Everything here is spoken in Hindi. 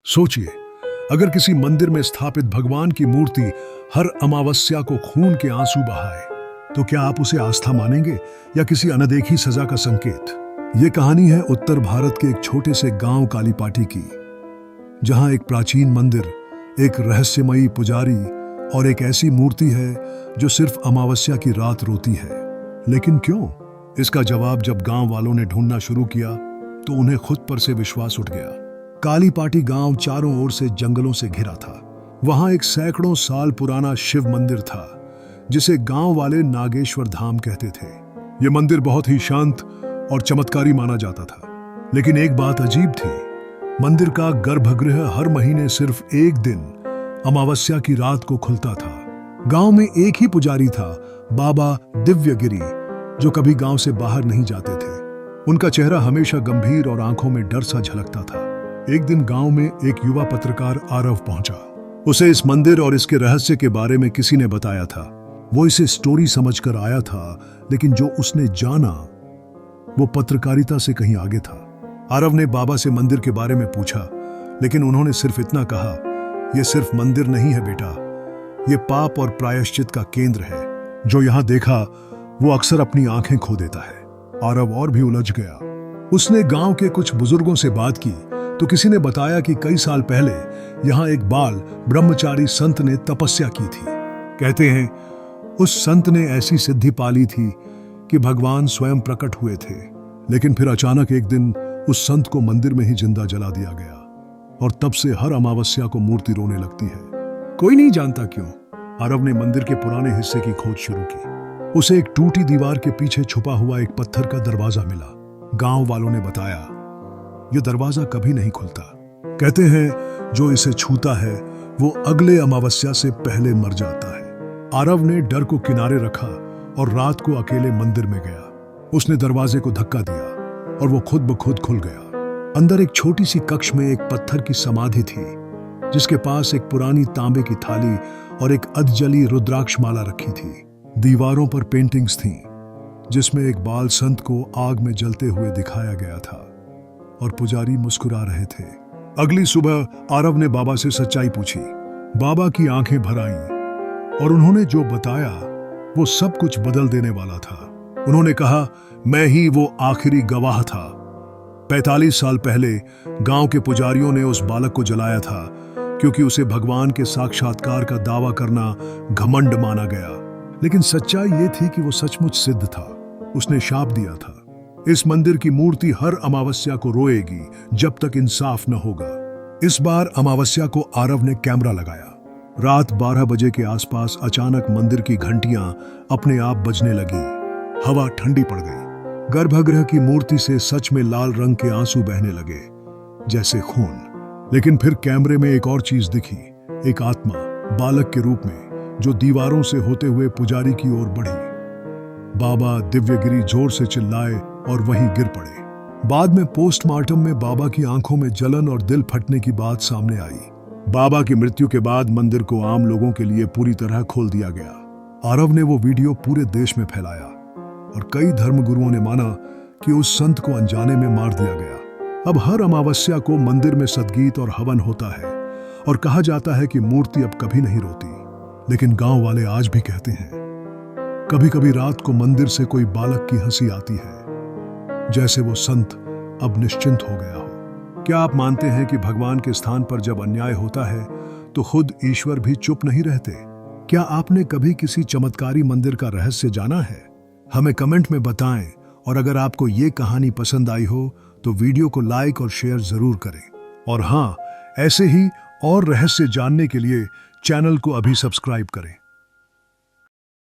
सोचिए, अगर किसी मंदिर में स्थापित भगवान की मूर्ति हर अमावस्या को खून के आंसू बहाए, तो क्या आप उसे आस्था मानेंगे या किसी अनदेखी सजा का संकेत? ये कहानी है उत्तर भारत के एक छोटे से गांव कालीपाटी की, जहां एक प्राचीन मंदिर, एक रहस्यमयी पुजारी और एक ऐसी मूर्ति है जो सिर्फ अमावस्या की रात रोती है। लेकिन क्यों? इसका जवाब जब गांव वालों ने ढूंढना शुरू किया तो उन्हें खुद पर से विश्वास उठ गया। कालीपाटी गांव चारों ओर से जंगलों से घिरा था। वहां एक सैकड़ों साल पुराना शिव मंदिर था, जिसे गांव वाले नागेश्वर धाम कहते थे। यह मंदिर बहुत ही शांत और चमत्कारी माना जाता था। लेकिन एक बात अजीब थी, मंदिर का गर्भगृह हर महीने सिर्फ एक दिन, अमावस्या की रात को खुलता था। गांव में एक ही पुजारी था, बाबा दिव्यगिरी, जो कभी गांव से बाहर नहीं जाते थे। उनका चेहरा हमेशा गंभीर और आंखों में डर सा झलकता था। एक दिन गांव में एक युवा पत्रकार आरव पहुंचा। उसे इस मंदिर और इसके रहस्य के बारे में किसी ने बताया था। वो इसे स्टोरी समझकर आया था, लेकिन जो उसने जाना वो पत्रकारिता से कहीं आगे था। आरव ने बाबा से मंदिर के बारे में पूछा, लेकिन उन्होंने सिर्फ इतना कहा, यह सिर्फ मंदिर नहीं है बेटा, यह पाप और प्रायश्चित का केंद्र है। जो यहां देखा वो अक्सर अपनी आंखें खो देता है। आरव और भी उलझ गया। उसने गांव के कुछ बुजुर्गों से बात की तो किसी ने बताया कि कई साल पहले यहां एक बाल ब्रह्मचारी संत ने तपस्या की थी। कहते हैं उस संत ने ऐसी सिद्धि पाली थी कि भगवान स्वयं प्रकट हुए थे। लेकिन फिर अचानक एक दिन उस संत को मंदिर में ही जिंदा जला दिया गया, और तब से हर अमावस्या को मूर्ति रोने लगती है। कोई नहीं जानता क्यों। आरव ने मंदिर के पुराने हिस्से की खोज शुरू की। उसे एक टूटी दीवार के पीछे छुपा हुआ एक पत्थर का दरवाजा मिला। गांव वालों ने बताया, यह दरवाजा कभी नहीं खुलता। कहते हैं जो इसे छूता है वो अगले अमावस्या से पहले मर जाता है। आरव ने डर को किनारे रखा और रात को अकेले मंदिर में गया। उसने दरवाजे को धक्का दिया और वो खुद ब खुद खुल गया। अंदर एक छोटी सी कक्ष में एक पत्थर की समाधि थी, जिसके पास एक पुरानी तांबे की थाली और एक अधजली रुद्राक्ष माला रखी थी। दीवारों पर पेंटिंग्स थीं, जिसमें एक बाल संत को आग में जलते हुए दिखाया गया था, और पुजारी मुस्कुरा रहे थे। अगली सुबह आरव ने बाबा से सच्चाई पूछी। बाबा की आंखें भर आईं और उन्होंने जो बताया वो सब कुछ बदल देने वाला था। उन्होंने कहा, मैं ही वो आखिरी गवाह था। 45 साल पहले गांव के पुजारियों ने उस बालक को जलाया था, क्योंकि उसे भगवान के साक्षात्कार का दावा करना घमंड माना गया। लेकिन सच्चाई ये थी कि वो सचमुच सिद्ध था। उसने शाप दिया था, इस मंदिर की मूर्ति हर अमावस्या को रोएगी जब तक इंसाफ न होगा। इस बार अमावस्या को आरव ने कैमरा लगाया। रात 12 बजे के आसपास अचानक मंदिर की घंटियां अपने आप बजने लगी। हवा ठंडी पड़ गई। गर्भगृह की मूर्ति से सच में लाल रंग के आंसू बहने लगे, जैसे खून। लेकिन फिर कैमरे में एक और चीज दिखी, एक आत्मा बालक के रूप में, जो दीवारों से होते हुए पुजारी की ओर बढ़ी। बाबा दिव्यगिरी जोर से चिल्लाए और वहीं गिर पड़े। बाद में पोस्टमार्टम में बाबा की आंखों में जलन और दिल फटने की बात सामने आई। बाबा की मृत्यु के बाद मंदिर को आम लोगों के लिए पूरी तरह खोल दिया गया। आरव ने वो वीडियो पूरे देश में फैलाया, और कई धर्मगुरुओं ने माना कि उस संत को अनजाने में मार दिया गया। अब हर अमावस्या को मंदिर में सद्गीत और हवन होता है, और कहा जाता है कि मूर्ति अब कभी नहीं रोती। लेकिन गांव वाले आज भी कहते हैं, कभी कभी रात को मंदिर से कोई बालक की हंसी आती है, जैसे वो संत अब निश्चिंत हो गया हो। क्या आप मानते हैं कि भगवान के स्थान पर जब अन्याय होता है तो खुद ईश्वर भी चुप नहीं रहते? क्या आपने कभी किसी चमत्कारी मंदिर का रहस्य जाना है? हमें कमेंट में बताएं, और अगर आपको ये कहानी पसंद आई हो तो वीडियो को लाइक और शेयर जरूर करें। और हाँ, ऐसे ही और रहस्य जानने के लिए चैनल को अभी सब्सक्राइब करें।